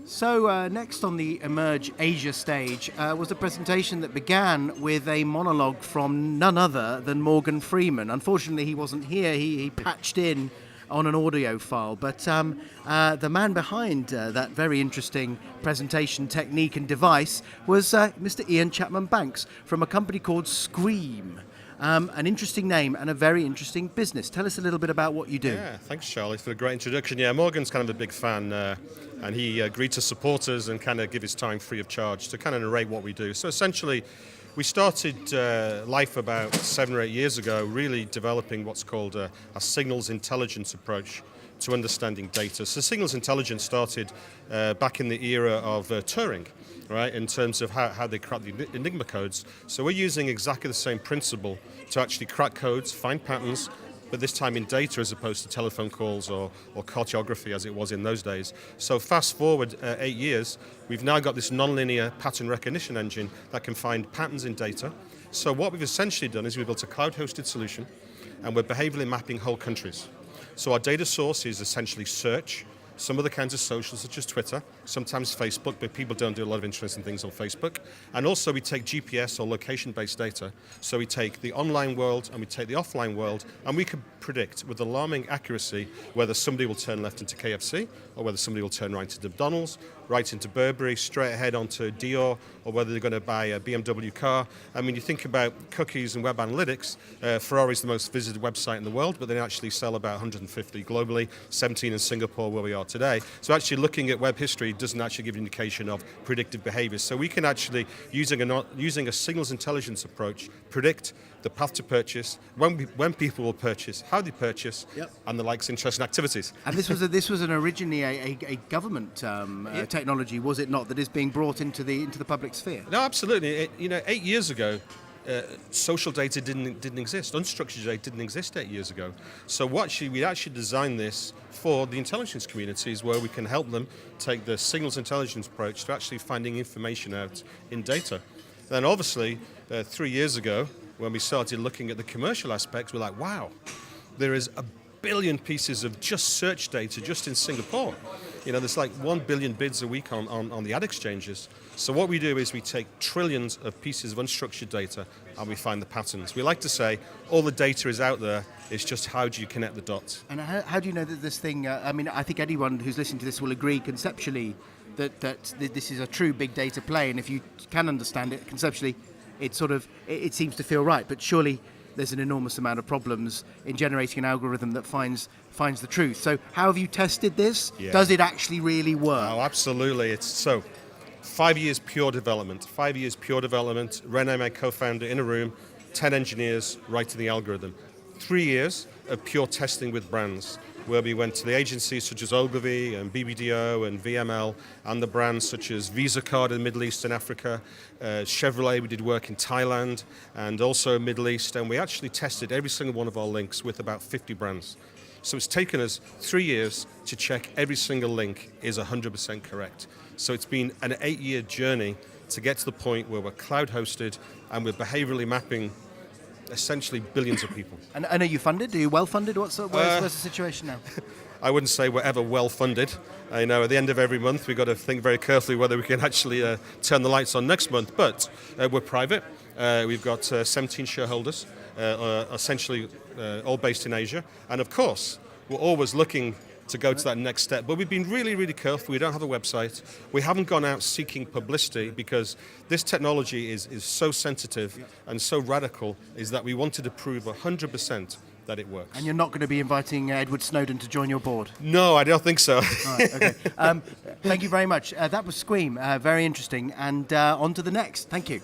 So next on the Emerge Asia stage was a presentation that began with a monologue from none other than Morgan Freeman. Unfortunately, he wasn't here. He patched in on an audio file. But the man behind that very interesting presentation technique and device was Mr. Ian Chapman Banks from a company called Scream. An interesting name and a very interesting business. Tell us a little bit about what you do. Yeah, thanks, Charlie, for the great introduction. Yeah, Morgan's kind of a big fan, and he agreed to support us and kind of give his time free of charge to kind of narrate what we do. So essentially, we started life about 7 or 8 years ago, really developing what's called a signals intelligence approach to understanding data. So signals intelligence started back in the era of Turing, right, in terms of how they crack the Enigma codes. So we're using exactly the same principle to actually crack codes, find patterns, but this time in data as opposed to telephone calls or cartography as it was in those days. So fast forward 8 years, we've now got this nonlinear pattern recognition engine that can find patterns in data. So what we've essentially done is we've built a cloud-hosted solution, and we're behaviorally mapping whole countries. So our data source is essentially search, some other kinds of social, such as Twitter, sometimes Facebook, but people don't do a lot of interesting things on Facebook. And also we take GPS or location-based data. So we take the online world and we take the offline world, and we can predict with alarming accuracy whether somebody will turn left into KFC, or whether somebody will turn right into McDonald's, right into Burberry, straight ahead onto Dior, or whether they're going to buy a BMW car. I mean, you think about cookies and web analytics, Ferrari's the most visited website in the world, but they actually sell about 150 globally, 17 in Singapore where we are today. So actually looking at web history doesn't actually give an indication of predictive behavior. So we can actually, using a signals intelligence approach, predict the path to purchase, when people will purchase, how they purchase, yep, and the likes, interests, and activities. And this was originally a government technology, was it not, that is being brought into the public sphere? No, absolutely. 8 years ago, social data didn't exist. Unstructured data didn't exist 8 years ago. So we actually designed this for the intelligence communities, where we can help them take the signals intelligence approach to actually finding information out in data. Then obviously, 3 years ago, when we started looking at the commercial aspects, we're like, wow, there is 1 billion pieces of just search data just in Singapore. There's like 1 billion bids a week on the ad exchanges. So what we do is we take trillions of pieces of unstructured data and we find the patterns. We like to say all the data is out there, it's just how do you connect the dots. And how do you know that this thing, I think anyone who's listening to this will agree conceptually that this is a true big data play, and if you can understand it conceptually, it seems to feel right, but surely there's an enormous amount of problems in generating an algorithm that finds the truth. So how have you tested this? Yeah. Does it actually really work? Oh, absolutely. It's so 5 years pure development. 5 years pure development. Rene, my co-founder, in a room, 10 engineers writing the algorithm. 3 years of pure testing with brands, where we went to the agencies such as Ogilvy and BBDO and VML, and the brands such as Visa Card in the Middle East and Africa, Chevrolet, we did work in Thailand and also Middle East, and we actually tested every single one of our links with about 50 brands. So it's taken us 3 years to check every single link is 100% correct. So it's been an 8-year journey to get to the point where we're cloud hosted and we're behaviorally mapping essentially billions of people. And are you funded? Are you well funded? Where's the situation now? I wouldn't say we're ever well funded. At the end of every month, we've got to think very carefully whether we can actually turn the lights on next month. But we're private. We've got 17 shareholders, essentially all based in Asia. And of course, we're always looking to go to that next step. But we've been really, really careful. We don't have a website. We haven't gone out seeking publicity because this technology is so sensitive and so radical, is that we wanted to prove 100% that it works. And you're not going to be inviting Edward Snowden to join your board? No, I don't think so. All right, okay. Thank you very much. That was Scream. Very interesting. And on to the next. Thank you.